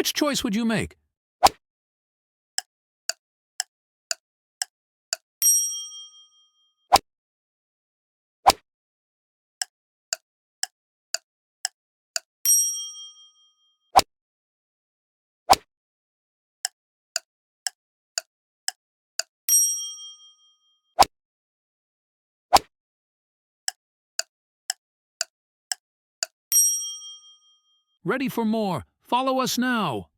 Which choice would you make? Ready for more? Follow us now.